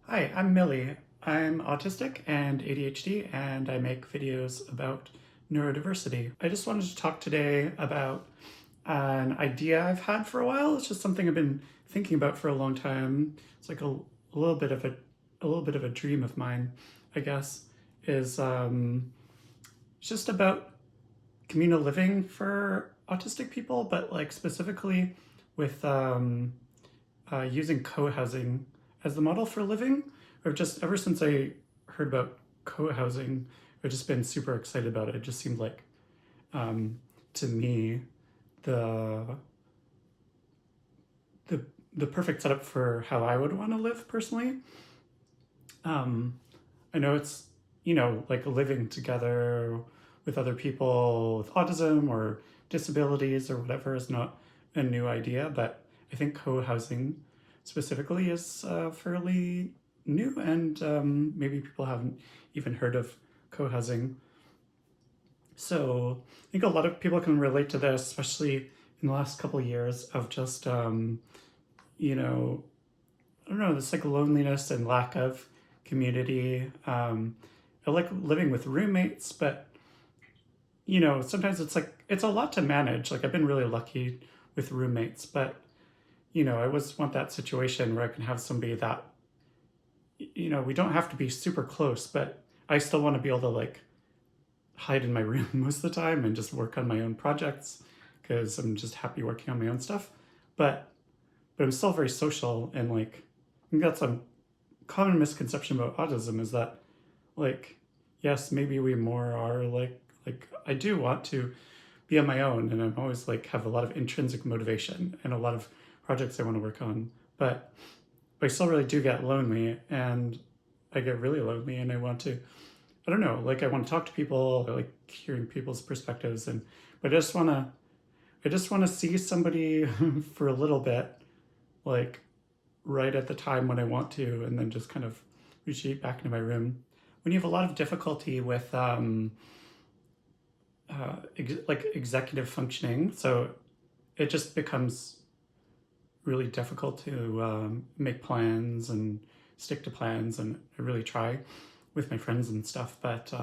Hi, I'm Millie. I'm autistic and ADHD, and I make videos about neurodiversity. I just wanted to talk today about an idea I've had for a while. It's just something I've been thinking about for a long time. It's like a little bit of a dream of mine, I guess, is it's just about communal living for autistic people, but like specifically with using co-housing as the model for living. I've just, ever since I heard about co-housing, I've just been super excited about it. It just seemed like, to me, the the the perfect setup for how I would want to live personally. Um, I know it's, like living together with other people with autism or disabilities or whatever is not a new idea, but I think co-housing specifically is fairly new, and maybe people haven't even heard of co-housing. So I think a lot of people can relate to this, especially in the last couple of years of just, you know, I don't know, this like loneliness and lack of community. I like living with roommates, but sometimes it's like it's a lot to manage. Like I've been really lucky with roommates, but I always want that situation where I can have somebody that we don't have to be super close, but I still want to be able to like hide in my room most of the time and just work on my own projects because I'm just happy working on my own stuff. But I'm still very social, and like I think that's a common misconception about autism is that like yes, maybe we more are like I do want to be on my own, and I'm always like have a lot of intrinsic motivation and a lot of projects I want to work on, but I still really do get lonely, and I get really lonely, and I want to, I don't know, like I want to talk to people, I like hearing people's perspectives, and but I just want to see somebody for a little bit, like right at the time when I want to, and then just kind of retreat back into my room. When you have a lot of difficulty with like executive functioning, so it just becomes really difficult to make plans and stick to plans, and I really try with my friends and stuff. But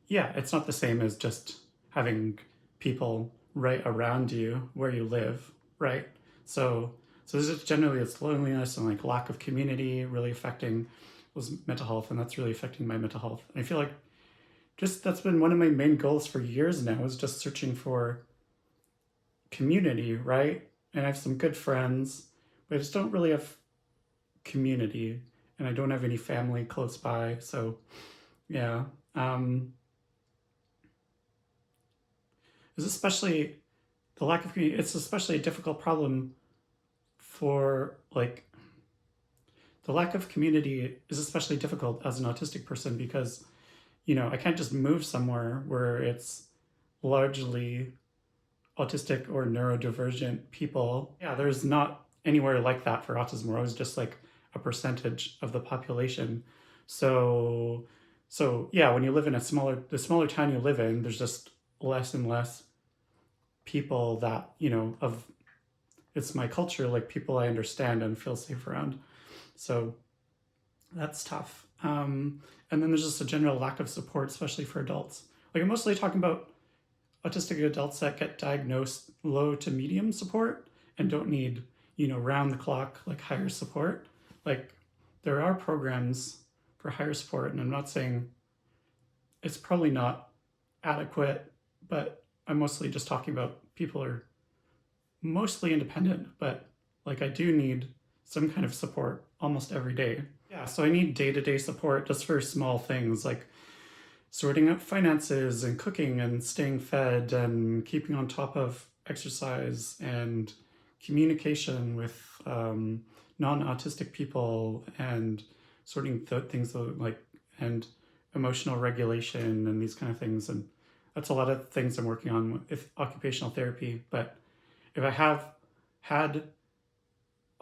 yeah, it's not the same as just having people right around you where you live, right? So this is generally it's loneliness and like lack of community really affecting was mental health, and that's really affecting my mental health. And I feel like just that's been one of my main goals for years now is just searching for community, right? And I have some good friends, but I just don't really have community, and I don't have any family close by. So yeah, um, it's especially the lack of community. It's especially a difficult problem for like the lack of community is especially difficult as an autistic person because I can't just move somewhere where it's largely autistic or neurodivergent people. Yeah, there's not anywhere like that for autism. We're always just like a percentage of the population. So yeah, when you live in the smaller town you live in, there's just less and less people that, of it's my culture, like people I understand and feel safe around. So that's tough. And then there's just a general lack of support, especially for adults. Like I'm mostly talking about autistic adults that get diagnosed low to medium support and don't need, round the clock, like higher support. Like there are programs for higher support, and I'm not saying it's probably not adequate, but I'm mostly just talking about people who are mostly independent, but like I do need some kind of support almost every day. Yeah, so I need day-to-day support just for small things like sorting out finances and cooking and staying fed and keeping on top of exercise and communication with non-autistic people, and sorting things like and emotional regulation and these kind of things. And that's a lot of things I'm working on with occupational therapy. But if I have had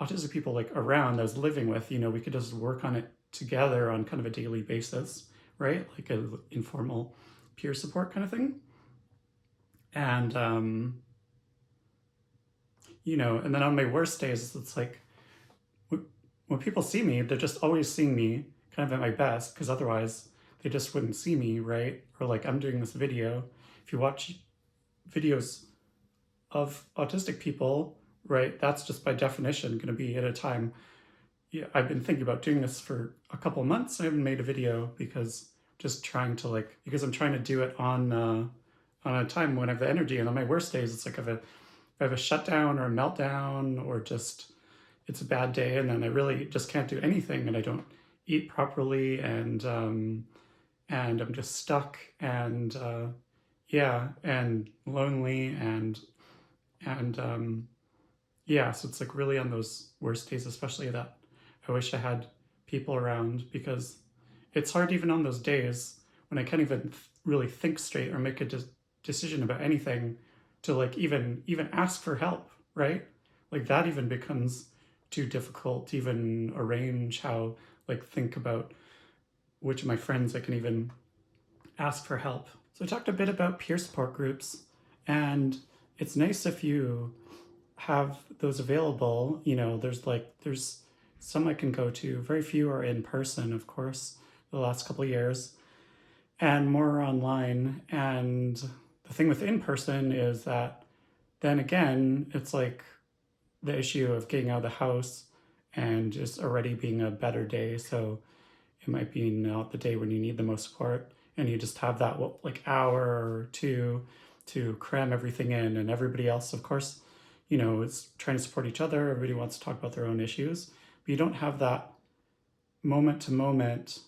autistic people like around I was living with, we could just work on it together on kind of a daily basis, right? Like an informal peer support kind of thing. And, and then on my worst days, it's like when people see me, they're just always seeing me kind of at my best, because otherwise they just wouldn't see me, right? Or like I'm doing this video. If you watch videos of autistic people, right, that's just by definition going to be at a time. Yeah, I've been thinking about doing this for a couple months. I haven't made a video because just trying to because I'm trying to do it on a time when I have the energy. And on my worst days, it's like if I have a shutdown or a meltdown or just it's a bad day, and then I really just can't do anything, and I don't eat properly, and I'm just stuck, and yeah, and lonely, and yeah. So it's like really on those worst days, especially, that I wish I had people around, because it's hard even on those days when I can't even really think straight or make a decision about anything to even ask for help, right? Like that even becomes too difficult to even arrange how think about which of my friends I can even ask for help. So I talked a bit about peer support groups, and it's nice if you have those available. There's some I can go to. Very few are in person, of course, the last couple of years, and more online. And the thing with in person is that then again, it's like the issue of getting out of the house and just already being a better day. So it might be not the day when you need the most support, and you just have that hour or two to cram everything in, and everybody else, of course, is trying to support each other. Everybody wants to talk about their own issues, but you don't have that moment to moment,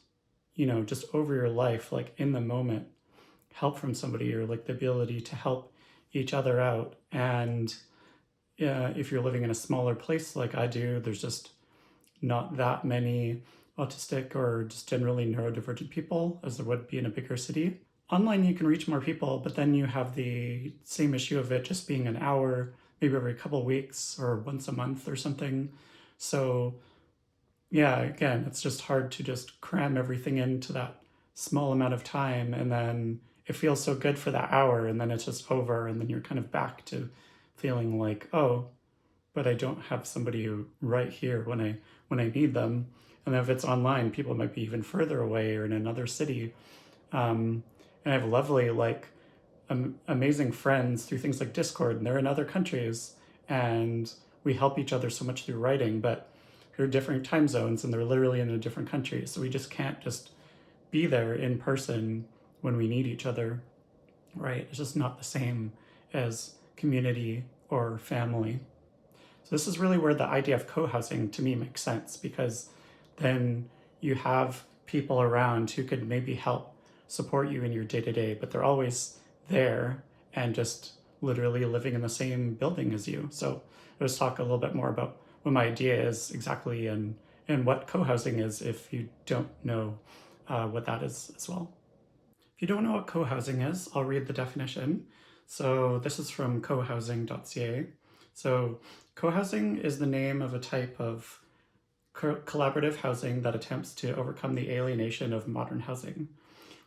just over your life, in the moment, help from somebody, or the ability to help each other out. And if you're living in a smaller place like I do, there's just not that many autistic or just generally neurodivergent people as there would be in a bigger city. Online, you can reach more people, but then you have the same issue of it just being an hour, maybe every couple of weeks or once a month or something. So yeah, again, it's just hard to just cram everything into that small amount of time, and then it feels so good for that hour, and then it's just over, and then you're kind of back to feeling like, oh, but I don't have somebody right here when I need them. And if it's online, people might be even further away or in another city. And I have lovely, amazing friends through things like Discord, and they're in other countries, and we help each other so much through writing, but they're different time zones and they're literally in a different country. So we just can't just be there in person when we need each other, right? It's just not the same as community or family. So this is really where the idea of co-housing to me makes sense, because then you have people around who could maybe help support you in your day-to-day, but they're always there and just literally living in the same building as you. So let's talk a little bit more about what my idea is exactly, and what co-housing is, if you don't know what that is as well. If you don't know what co-housing is, I'll read the definition. So this is from cohousing.ca. So cohousing is the name of a type of collaborative housing that attempts to overcome the alienation of modern housing,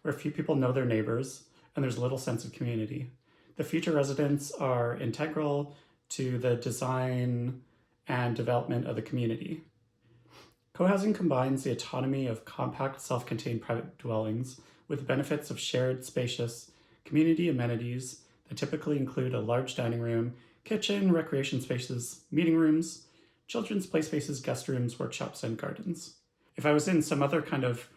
where few people know their neighbors and there's little sense of community. The future residents are integral to the design and development of the community. Co-housing combines the autonomy of compact, self-contained private dwellings with the benefits of shared, spacious community amenities that typically include a large dining room, kitchen, recreation spaces, meeting rooms, children's play spaces, guest rooms, workshops, and gardens. If I was in some other kind of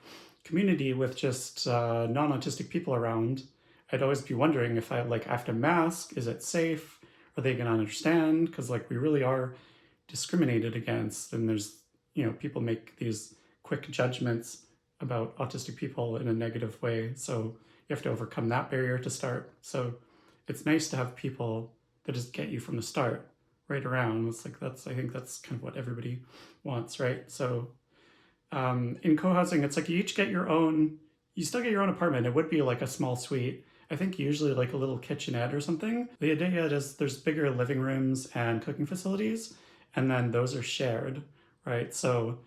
community with just non-autistic people around, I'd always be wondering if I have to mask, is it safe? Are they gonna understand? Because we really are discriminated against, and there's, people make these quick judgments about autistic people in a negative way. So you have to overcome that barrier to start. So it's nice to have people that just get you from the start right around. It's I think that's kind of what everybody wants, right? So in co-housing, it's you each get you still get your own apartment. It would be a small suite. I think usually a little kitchenette or something. The idea is there's bigger living rooms and cooking facilities, and then those are shared, right? So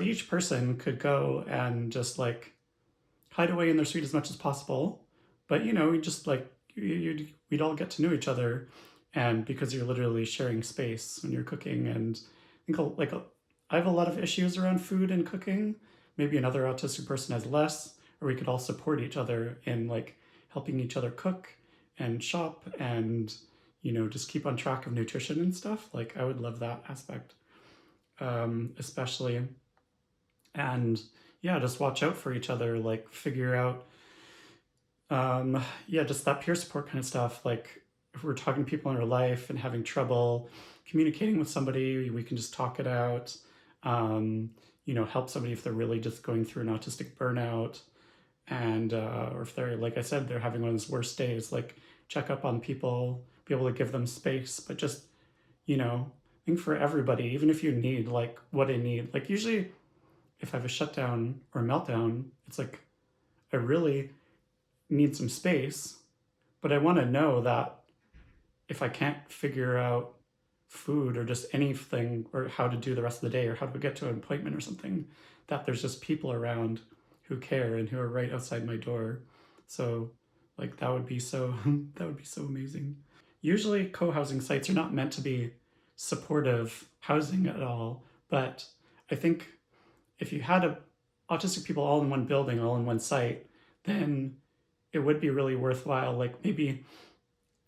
each person could go and just hide away in their suite as much as possible, but just we'd all get to know each other, and because you're literally sharing space when you're cooking. And I think I have a lot of issues around food and cooking. Maybe another autistic person has less, or we could all support each other in like helping each other cook and shop and, just keep on track of nutrition and stuff. Like, I would love that aspect, especially. And yeah, just watch out for each other, like figure out, yeah, just that peer support kind of stuff. Like, if we're talking to people in our life and having trouble communicating with somebody, we can just talk it out. Um, help somebody if they're really just going through an autistic burnout, and or if they're, like I said, they're having one of those worst days. Like, check up on people, be able to give them space, but just, I think for everybody, even if you need like what I need, like usually if I have a shutdown or a meltdown, it's like I really need some space, but I want to know that if I can't figure out food or just anything or how to do the rest of the day or how to get to an appointment or something, that there's just people around who care and who are right outside my door. So like that would be so that would be so amazing. Usually co-housing sites are not meant to be supportive housing at all, but I think if you had autistic people all in one building, all in one site, then it would be really worthwhile. Like, maybe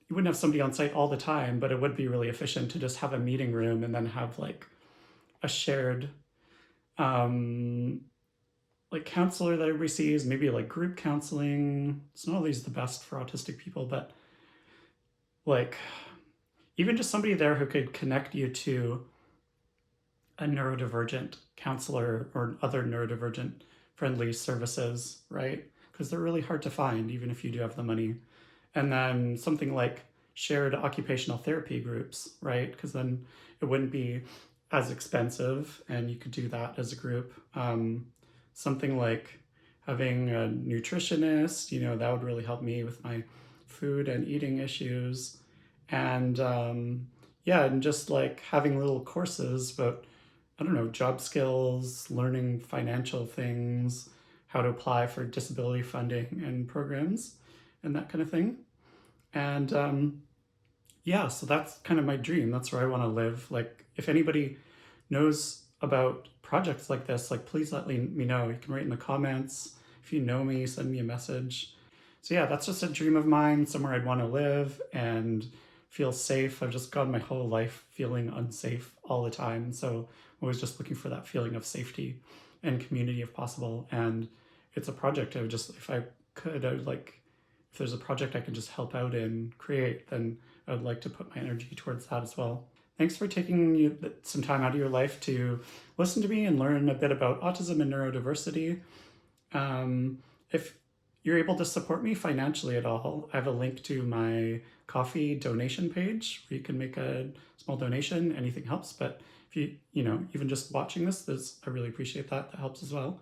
you wouldn't have somebody on site all the time, but it would be really efficient to just have a meeting room and then have like a shared um, like counselor that everybody sees, maybe like group counseling. It's not always the best for autistic people, but like even just somebody there who could connect you to a neurodivergent counselor or other neurodivergent friendly services, right? Because they're really hard to find, even if you do have the money. And then something like shared occupational therapy groups, right? Because then it wouldn't be as expensive and you could do that as a group. Something like having a nutritionist, that would really help me with my food and eating issues. And yeah, and just like having little courses about, I don't know, job skills, learning financial things, how to apply for disability funding and programs, and that kind of thing. And yeah, so that's kind of my dream. That's where I want to live. Like, if anybody knows about projects like this, like, please let me know. You can write in the comments. If you know me, send me a message. So yeah, that's just a dream of mine, somewhere I'd want to live and feel safe. I've just gone my whole life feeling unsafe all the time. So I was just looking for that feeling of safety and community if possible. And it's a project I would just, if I could, I would like, if there's a project I can just help out and create, then I would like to put my energy towards that as well. Thanks for taking some time out of your life to listen to me and learn a bit about autism and neurodiversity. If you're able to support me financially at all, I have a link to my coffee donation page where you can make a small donation. Anything helps, but if even just watching this, I really appreciate that. That helps as well.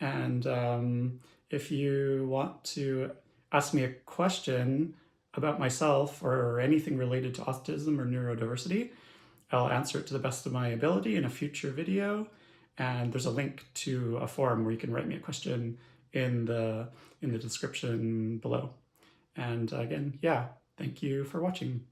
And if you want to ask me a question about myself or anything related to autism or neurodiversity, I'll answer it to the best of my ability in a future video. And there's a link to a forum where you can write me a question in the description below. And again, yeah, thank you for watching.